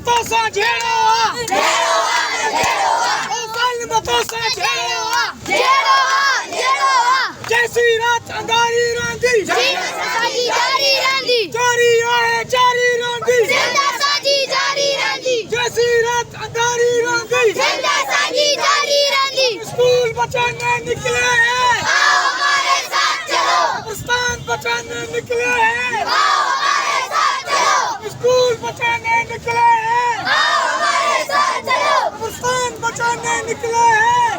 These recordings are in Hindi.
तो साझेड़ो ओ जालिम तो साझेड़ो जैसी रात अंगारी रंदी जारी आए जारी रंदी जैसी रात अंगारी रंदी स्कूल बचाने निकले हैं पाकिस्तान बचाने निकले हैं स्कूल बचाने निकले हैं पाकिस्तान बचाने निकले हैं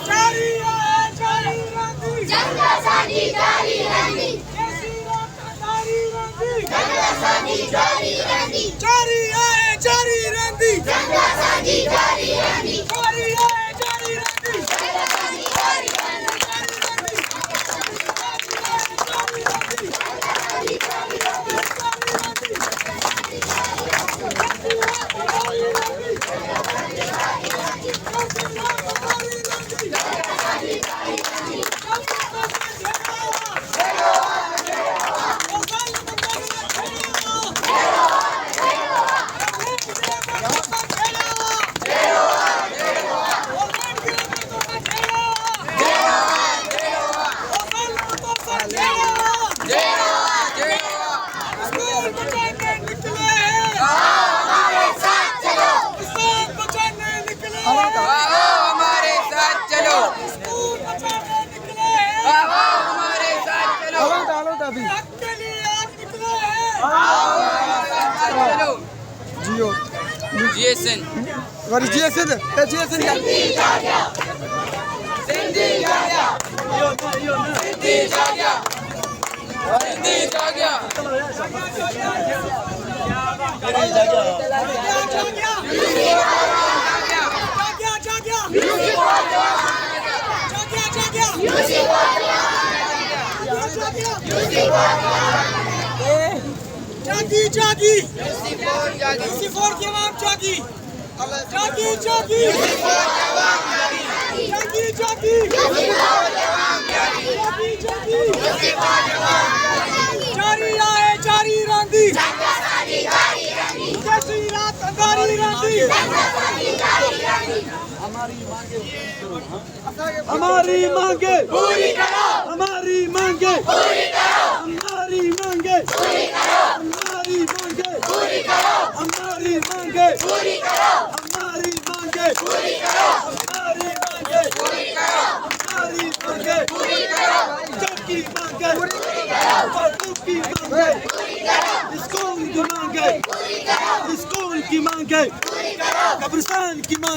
जारी आए जारी रंदी जैसी रात अंगारी रंदी जारी आए जारी रंदी जारी आए जारी रंदी जियो GSN What is GSN? GSN जागी UC4 के नाम जागी जारी आए जारी रंदी जैसी रात अंगारी रंदी हमारी मांगे पूरी करो हमारी मांगे पूरी करो हमारी मांगे पूरी करो हमारी मांगे पूरी करो हमारी मांगे पूरी करो हमारी मांगे पूरी करो हमारी मांगे पूरी करो हमारी मांगे पूरी करो चौकी मांगे पूरी करो बापू की मांगे पूरी करो स्कूल की मांगे पूरी करो स्कूल की मांगे पूरी करो कब्रिस्तान की मांगे